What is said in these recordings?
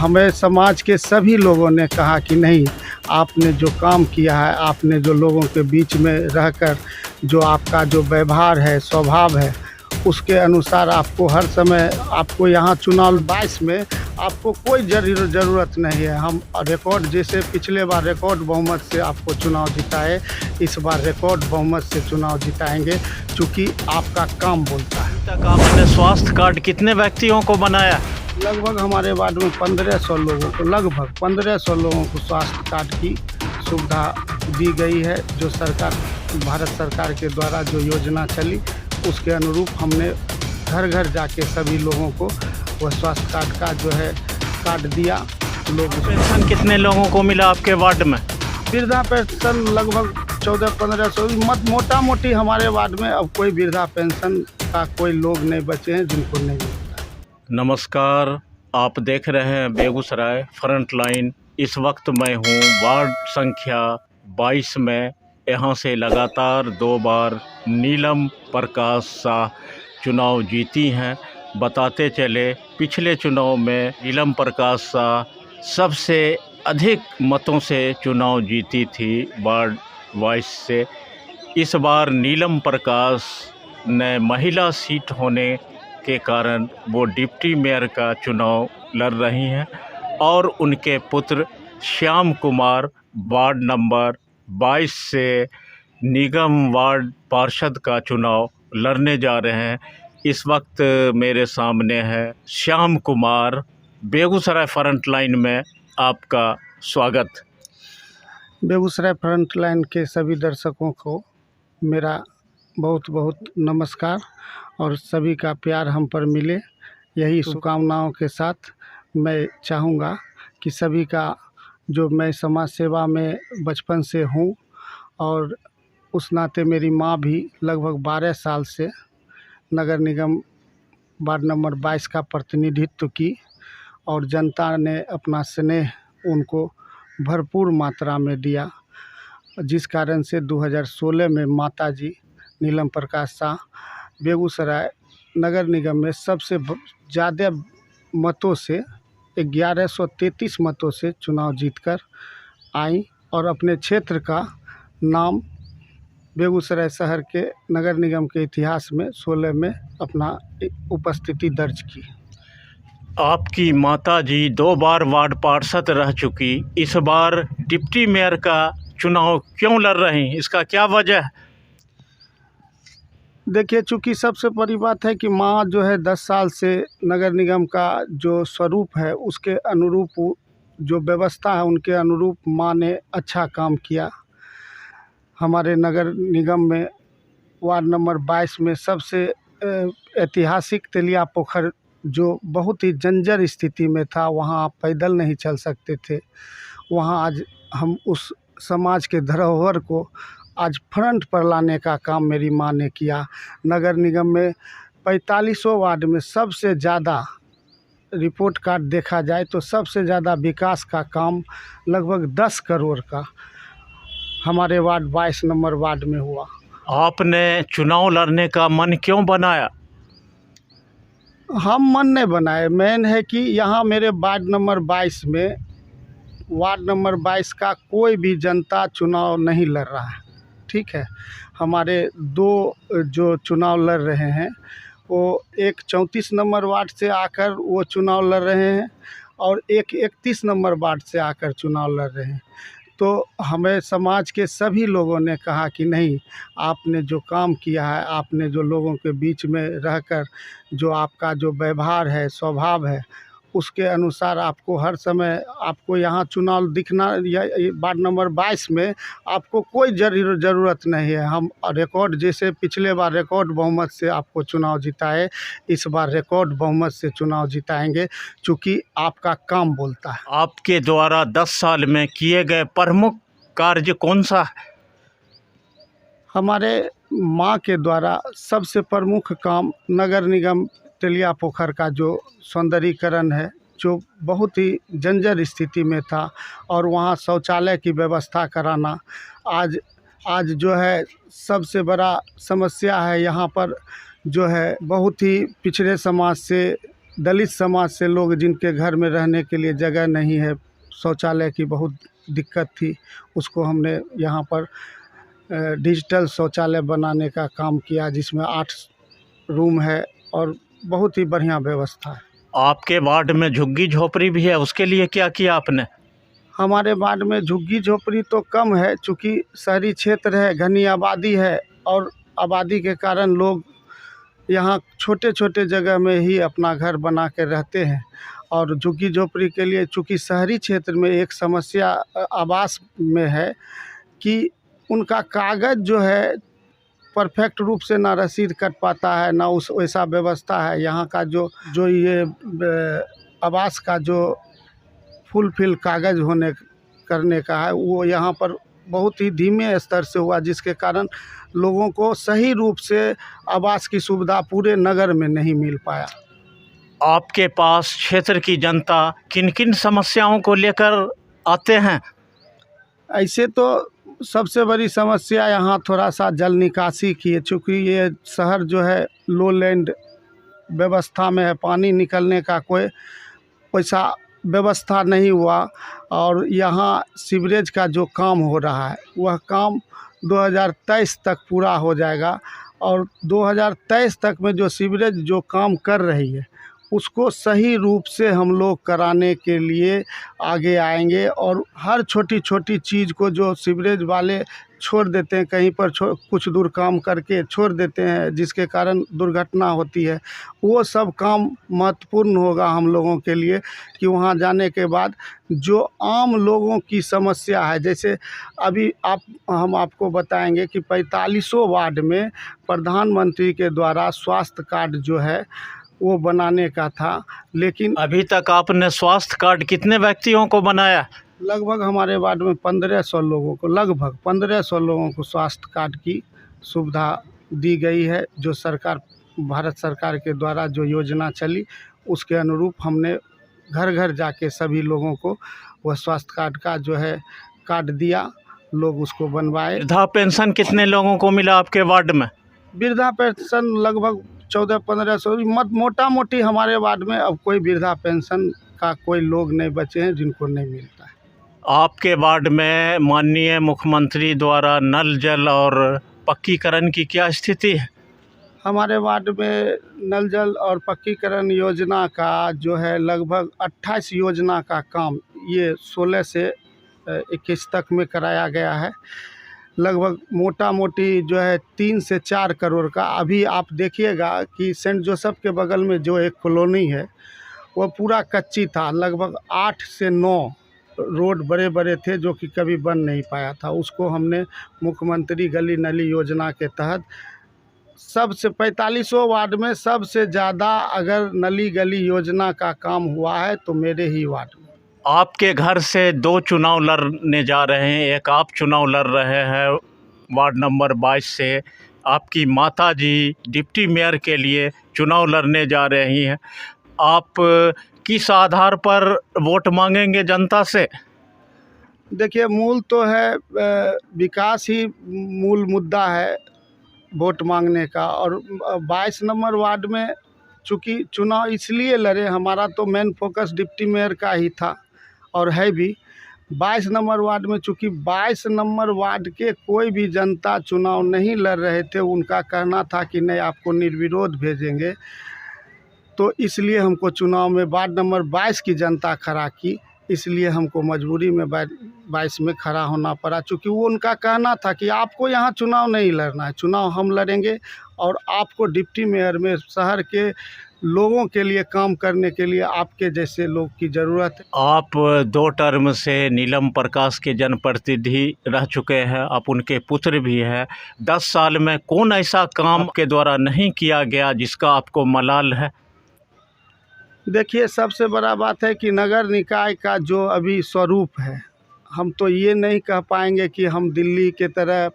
हमें समाज के सभी लोगों ने कहा कि नहीं, आपने जो काम किया है, आपने जो लोगों के बीच में रहकर जो आपका जो व्यवहार है, स्वभाव है, उसके अनुसार आपको हर समय आपको यहाँ चुनाव 22 में आपको कोई ज़रूरत नहीं है। हम रिकॉर्ड जैसे पिछले बार रिकॉर्ड बहुमत से आपको चुनाव जिताए, इस बार रिकॉर्ड बहुमत से चुनाव जिताएंगे, चूँकि आपका काम बोलता है। तक आपने स्वास्थ्य कार्ड कितने व्यक्तियों को बनाया? लगभग हमारे वार्ड में 1500 लोगों को, लगभग 1500 लोगों को स्वास्थ्य कार्ड की सुविधा दी गई है। जो सरकार, भारत सरकार के द्वारा जो योजना चली, उसके अनुरूप हमने घर घर जाके सभी लोगों को वह स्वास्थ्य कार्ड का जो है कार्ड दिया। लोग पेंशन कितने लोगों को मिला आपके वार्ड में? वृद्धा पेंशन लगभग 1400-1500, मोटा मोटी हमारे वार्ड में अब कोई वृद्धा पेंशन का कोई लोग नहीं बचे हैं जिनको नहीं मिलता। नमस्कार, आप देख रहे हैं बेगूसराय फ्रंट लाइन। इस वक्त मैं हूं वार्ड संख्या 22 में। यहां से लगातार 2 बार नीलम प्रकाश शाह चुनाव जीती हैं। बताते चले, पिछले चुनाव में नीलम प्रकाश शाह सबसे अधिक मतों से चुनाव जीती थी वार्ड 22 से। इस बार नीलम प्रकाश ने महिला सीट होने के कारण वो डिप्टी मेयर का चुनाव लड़ रही हैं और उनके पुत्र श्याम कुमार वार्ड नंबर 22 से निगम वार्ड पार्षद का चुनाव लड़ने जा रहे हैं। इस वक्त मेरे सामने है श्याम कुमार। बेगूसराय फ्रंट लाइन में आपका स्वागत। बेगूसराय फ्रंट लाइन के सभी दर्शकों को मेरा बहुत बहुत नमस्कार और सभी का प्यार हम पर मिले, यही शुभकामनाओं के साथ मैं चाहूँगा कि सभी का, जो मैं समाज सेवा में बचपन से हूँ और उस नाते मेरी माँ भी लगभग 12 साल से नगर निगम वार्ड नंबर 22 का प्रतिनिधित्व की और जनता ने अपना स्नेह उनको भरपूर मात्रा में दिया, जिस कारण से 2016 में माताजी नीलम प्रकाश शाह बेगूसराय नगर निगम में सबसे ज़्यादा मतों से 1133 मतों से चुनाव जीतकर आई और अपने क्षेत्र का नाम बेगूसराय शहर के नगर निगम के इतिहास में 16 में अपना उपस्थिति दर्ज की। आपकी माताजी 2 बार वार्ड पार्षद रह चुकी, इस बार डिप्टी मेयर का चुनाव क्यों लड़ रही, इसका क्या वजह है? देखिए, चूँकि सबसे बड़ी बात है कि माँ जो है 10 साल से नगर निगम का जो स्वरूप है उसके अनुरूप, जो व्यवस्था है उनके अनुरूप माँ ने अच्छा काम किया। हमारे नगर निगम में वार्ड नंबर 22 में सबसे ऐतिहासिक तेलिया पोखर, जो बहुत ही जर्जर स्थिति में था, वहाँ आप पैदल नहीं चल सकते थे, वहाँ आज हम उस समाज के धरोहर को आज फ्रंट पर लाने का काम मेरी माँ ने किया। नगर निगम में 45 वार्ड में सबसे ज़्यादा रिपोर्ट कार्ड देखा जाए तो सबसे ज़्यादा विकास का काम लगभग 10 करोड़ का हमारे वार्ड 22 नंबर वार्ड में हुआ। आपने चुनाव लड़ने का मन क्यों बनाया? हम मन नहीं बनाए, मेन है कि यहाँ मेरे वार्ड नंबर 22 में, वार्ड नंबर 22 का कोई भी जनता चुनाव नहीं लड़ रहा है, ठीक है। हमारे 2 जो चुनाव लड़ रहे हैं वो एक 34 नंबर वार्ड से आकर वो चुनाव लड़ रहे हैं और एक 31 नंबर वार्ड से आकर चुनाव लड़ रहे हैं। तो हमें समाज के सभी लोगों ने कहा कि नहीं, आपने जो काम किया है, आपने जो लोगों के बीच में रहकर जो आपका जो व्यवहार है, स्वभाव है, उसके अनुसार आपको हर समय आपको यहाँ चुनाव दिखना, या वार्ड नंबर 22 में आपको कोई ज़रूरत नहीं है। हम रिकॉर्ड जैसे पिछले बार रिकॉर्ड बहुमत से आपको चुनाव जिताए, इस बार रिकॉर्ड बहुमत से चुनाव जिताएंगे, चूँकि आपका काम बोलता है। आपके द्वारा 10 साल में किए गए प्रमुख कार्य कौन सा है? हमारे माँ के द्वारा सबसे प्रमुख काम नगर निगम तेलिया पोखर का जो सौंदर्यीकरण है, जो बहुत ही जर्जर स्थिति में था, और वहाँ शौचालय की व्यवस्था कराना आज जो है सबसे बड़ा समस्या है। यहाँ पर जो है बहुत ही पिछड़े समाज से दलित समाज से लोग जिनके घर में रहने के लिए जगह नहीं है, शौचालय की बहुत दिक्कत थी, उसको हमने यहाँ पर डिजिटल शौचालय बनाने का काम किया, जिसमें 8 रूम है और बहुत ही बढ़िया व्यवस्था है। आपके वार्ड में झुग्गी झोपड़ी भी है, उसके लिए क्या किया आपने? हमारे वार्ड में झुग्गी झोपड़ी तो कम है, चूँकि शहरी क्षेत्र है, घनी आबादी है और आबादी के कारण लोग यहाँ छोटे छोटे जगह में ही अपना घर बना के रहते हैं। और झुग्गी झोपड़ी के लिए चूँकि शहरी क्षेत्र में एक समस्या आवास में है कि उनका कागज़ जो है परफेक्ट रूप से ना रसीद कट पाता है, ना उस वैसा व्यवस्था है। यहाँ का जो ये आवास का जो फुलफिल कागज़ होने करने का है, वो यहाँ पर बहुत ही धीमे स्तर से हुआ, जिसके कारण लोगों को सही रूप से आवास की सुविधा पूरे नगर में नहीं मिल पाया। आपके पास क्षेत्र की जनता किन किन समस्याओं को लेकर आते हैं? ऐसे तो सबसे बड़ी समस्या यहाँ थोड़ा सा जल निकासी की है, चूँकि ये शहर जो है लो लैंड व्यवस्था में है, पानी निकलने का कोई वैसा व्यवस्था नहीं हुआ। और यहाँ सीवरेज का जो काम हो रहा है, वह काम 2023 तक पूरा हो जाएगा और 2023 तक में जो सीवरेज जो काम कर रही है, उसको सही रूप से हम लोग कराने के लिए आगे आएंगे। और हर छोटी छोटी चीज़ को जो सीवरेज वाले छोड़ देते हैं, कहीं पर कुछ दूर काम करके छोड़ देते हैं, जिसके कारण दुर्घटना होती है, वो सब काम महत्वपूर्ण होगा हम लोगों के लिए कि वहाँ जाने के बाद जो आम लोगों की समस्या है, जैसे अभी हम आपको बताएंगे कि 45 वार्ड में प्रधानमंत्री के द्वारा स्वास्थ्य कार्ड जो है वो बनाने का था, लेकिन अभी तक आपने स्वास्थ्य कार्ड कितने व्यक्तियों को बनाया? लगभग हमारे वार्ड में 1500 लोगों को, लगभग 1500 लोगों को स्वास्थ्य कार्ड की सुविधा दी गई है। जो सरकार, भारत सरकार के द्वारा जो योजना चली, उसके अनुरूप हमने घर घर जाके सभी लोगों को वह स्वास्थ्य कार्ड का जो है कार्ड दिया, लोग उसको बनवाए। वृद्धा पेंशन कितने लोगों को मिला आपके वार्ड में? वृद्धा पेंशन लगभग 1400-1500, मोटा मोटी हमारे वार्ड में अब कोई वृद्धा पेंशन का कोई लोग नहीं बचे हैं जिनको नहीं मिलता है। आपके वार्ड में माननीय मुख्यमंत्री द्वारा नल जल और पक्कीकरण की क्या स्थिति है? हमारे वार्ड में नल जल और पक्कीकरण योजना का जो है लगभग 28 योजना का काम ये 16 से 21 तक में कराया गया है। लगभग मोटा मोटी जो है 3 से 4 करोड़ का। अभी आप देखिएगा कि सेंट जोसेफ के बगल में जो एक कॉलोनी है, वह पूरा कच्ची था। लगभग 8 से 9 रोड बड़े बड़े थे जो कि कभी बन नहीं पाया था। उसको हमने मुख्यमंत्री गली नली योजना के तहत सबसे 45 वार्ड में सबसे ज़्यादा अगर नली गली योजना का काम हुआ है तो मेरे ही वार्ड में। आपके घर से 2 चुनाव लड़ने जा रहे हैं, एक आप चुनाव लड़ रहे हैं वार्ड नंबर 22 से, आपकी माता जी डिप्टी मेयर के लिए चुनाव लड़ने जा रही हैं। आप किस आधार पर वोट मांगेंगे जनता से? देखिए, मूल तो है विकास ही मूल मुद्दा है वोट मांगने का। और 22 नंबर वार्ड में चूँकि चुनाव इसलिए लड़े, हमारा तो मेन फोकस डिप्टी मेयर का ही था और है भी। 22 नंबर वार्ड में चूँकि 22 नंबर वार्ड के कोई भी जनता चुनाव नहीं लड़ रहे थे, उनका कहना था कि नहीं आपको निर्विरोध भेजेंगे, तो इसलिए हमको चुनाव में वार्ड नंबर 22 की जनता खड़ा की, इसलिए हमको मजबूरी में 22 में खड़ा होना पड़ा। चूँकि वो उनका कहना था कि आपको यहाँ चुनाव नहीं लड़ना है, चुनाव हम लड़ेंगे और आपको डिप्टी मेयर में शहर के लोगों के लिए काम करने के लिए आपके जैसे लोग की ज़रूरत है। आप 2 टर्म से नीलम प्रकाश के जनप्रतिनिधि रह चुके हैं, आप उनके पुत्र भी हैं। 10 साल में कौन ऐसा काम के द्वारा नहीं किया गया जिसका आपको मलाल है? देखिए, सबसे बड़ा बात है कि नगर निकाय का जो अभी स्वरूप है, हम तो ये नहीं कह पाएंगे कि हम दिल्ली के तरह,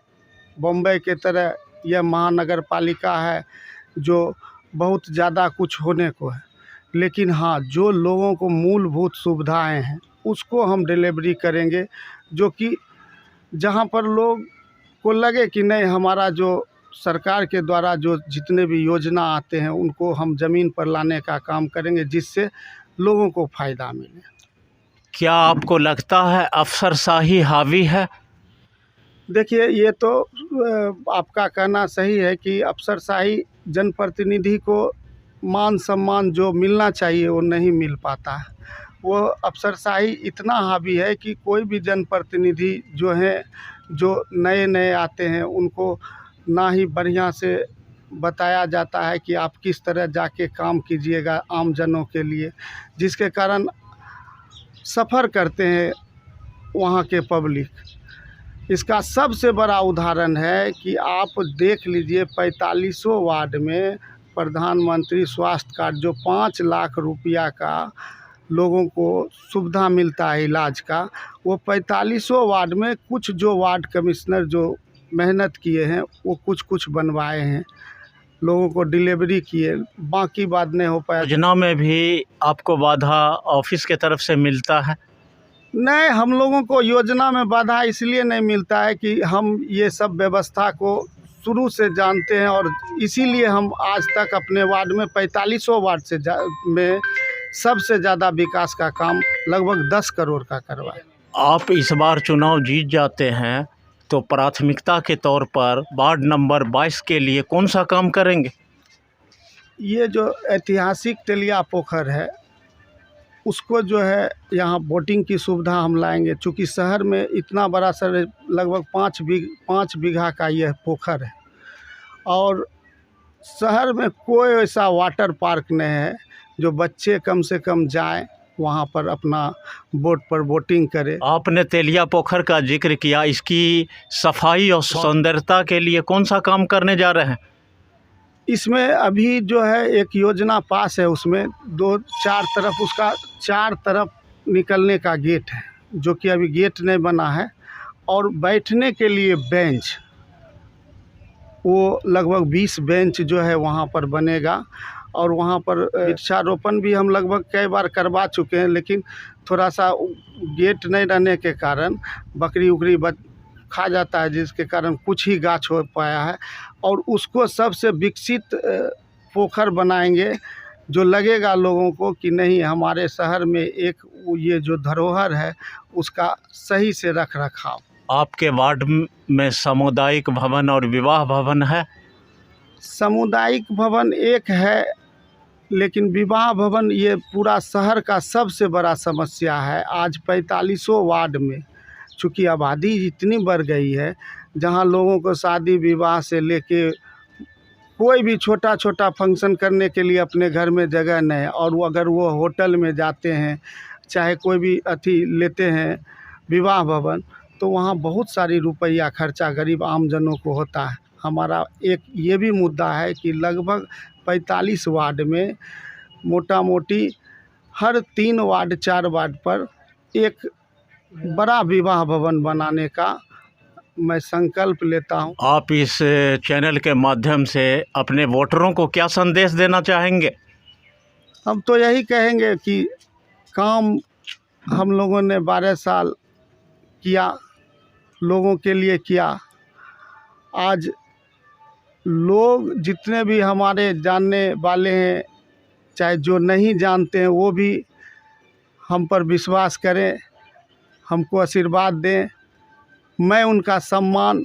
बम्बई के तरह यह महानगर पालिका है जो बहुत ज़्यादा कुछ होने को है। लेकिन हाँ, जो लोगों को मूलभूत सुविधाएं हैं उसको हम डिलीवरी करेंगे, जो कि जहाँ पर लोग को लगे कि नहीं हमारा जो सरकार के द्वारा जो जितने भी योजना आते हैं उनको हम ज़मीन पर लाने का काम करेंगे, जिससे लोगों को फ़ायदा मिले। क्या आपको लगता है अफसरशाही हावी है? देखिए, ये तो आपका कहना सही है कि अफसरशाही जनप्रतिनिधि को मान सम्मान जो मिलना चाहिए वो नहीं मिल पाता है। वो अफसरशाही इतना हावी है कि कोई भी जनप्रतिनिधि जो हैं, जो नए नए आते हैं, उनको ना ही बढ़िया से बताया जाता है कि आप किस तरह जाके काम कीजिएगा आम जनों के लिए, जिसके कारण सफ़र करते हैं वहाँ के पब्लिक। इसका सबसे बड़ा उदाहरण है कि आप देख लीजिए 45 वार्ड में प्रधानमंत्री स्वास्थ्य कार्ड जो 5 लाख रुपया का लोगों को सुविधा मिलता है इलाज का, वो 45 वार्ड में कुछ जो वार्ड कमिश्नर जो मेहनत किए हैं वो कुछ बनवाए हैं, लोगों को डिलीवरी किए, बाकी बात नहीं हो पाया। योजना में भी आपको बाधा ऑफिस के तरफ से मिलता है? नहीं, हम लोगों को योजना में बाधा इसलिए नहीं मिलता है कि हम ये सब व्यवस्था को शुरू से जानते हैं और इसीलिए हम आज तक अपने वार्ड में 45 वार्ड से में सबसे ज़्यादा विकास का काम लगभग 10 करोड़ का करवाए। आप इस बार चुनाव जीत जाते हैं तो प्राथमिकता के तौर पर वार्ड नंबर 22 के लिए कौन सा काम करेंगे? ये जो ऐतिहासिक तेलिया पोखर है उसको जो है यहाँ बोटिंग की सुविधा हम लाएंगे, चूँकि शहर में इतना बड़ा लगभग 5 बीघा का यह पोखर है और शहर में कोई ऐसा वाटर पार्क नहीं है जो बच्चे कम से कम जाएं वहाँ पर अपना बोट पर बोटिंग करें। आपने तेलिया पोखर का जिक्र किया, इसकी सफाई और सौंदर्यता के लिए कौन सा काम करने जा रहे हैं? इसमें अभी जो है एक योजना पास है, उसमें 4 तरफ उसका 4 तरफ निकलने का गेट है, जो कि अभी गेट नहीं बना है, और बैठने के लिए बेंच, वो लगभग 20 बेंच जो है वहाँ पर बनेगा। और वहाँ पर वृक्षारोपण भी हम लगभग कई बार करवा चुके हैं, लेकिन थोड़ा सा गेट नहीं रहने के कारण बकरी उकरी खा जाता है, जिसके कारण कुछ ही गाछ हो पाया है। और उसको सबसे विकसित पोखर बनाएंगे जो लगेगा लोगों को कि नहीं, हमारे शहर में एक ये जो धरोहर है उसका सही से रख रखाव। आपके वार्ड में सामुदायिक भवन और विवाह भवन है? सामुदायिक भवन एक है, लेकिन विवाह भवन ये पूरा शहर का सबसे बड़ा समस्या है। आज 45 वार्ड में चूँकि आबादी इतनी बढ़ गई है, जहाँ लोगों को शादी विवाह से लेके कोई भी छोटा छोटा फंक्शन करने के लिए अपने घर में जगह नहीं, और वो अगर वो होटल में जाते हैं, चाहे कोई भी लेते हैं विवाह भवन, तो वहाँ बहुत सारी रुपया खर्चा गरीब आम जनों को होता है। हमारा एक ये भी मुद्दा है कि लगभग 45 वार्ड में मोटा मोटी हर 3 वार्ड 4 वार्ड पर एक बड़ा विवाह भवन बनाने का मैं संकल्प लेता हूं। आप इस चैनल के माध्यम से अपने वोटरों को क्या संदेश देना चाहेंगे? हम तो यही कहेंगे कि काम हम लोगों ने 12 साल किया, लोगों के लिए किया। आज लोग जितने भी हमारे जानने वाले हैं, चाहे जो नहीं जानते हैं, वो भी हम पर विश्वास करें, हमको आशीर्वाद दें। मैं उनका सम्मान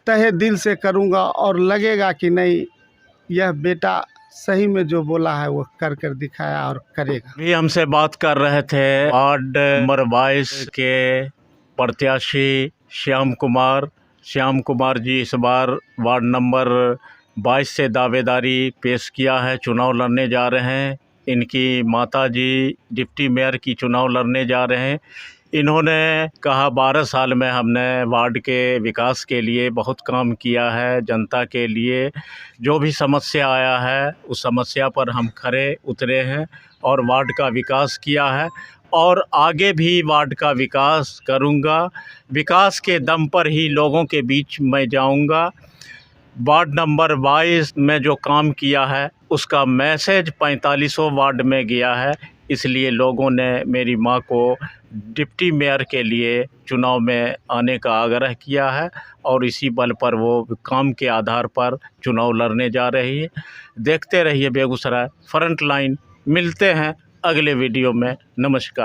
तहे दिल से करूंगा और लगेगा कि नहीं, यह बेटा सही में जो बोला है वो कर दिखाया और करेगा। भी हमसे बात कर रहे थे वार्ड नंबर 22 के प्रत्याशी श्याम कुमार जी इस बार वार्ड नंबर 22 से दावेदारी पेश किया है, चुनाव लड़ने जा रहे हैं। इनकी माताजी डिप्टी मेयर की चुनाव लड़ने जा रहे हैं। इन्होंने कहा 12 साल में हमने वार्ड के विकास के लिए बहुत काम किया है, जनता के लिए जो भी समस्या आया है उस समस्या पर हम खरे उतरे हैं और वार्ड का विकास किया है और आगे भी वार्ड का विकास करूंगा। विकास के दम पर ही लोगों के बीच में जाऊंगा। वार्ड नंबर 22 में जो काम किया है उसका मैसेज 45 वार्ड में गया है। इसलिए लोगों ने मेरी मां को डिप्टी मेयर के लिए चुनाव में आने का आग्रह किया है और इसी बल पर वो काम के आधार पर चुनाव लड़ने जा रही है। देखते रहिए बेगूसराय फ्रंट लाइन। मिलते हैं अगले वीडियो में। नमस्कार।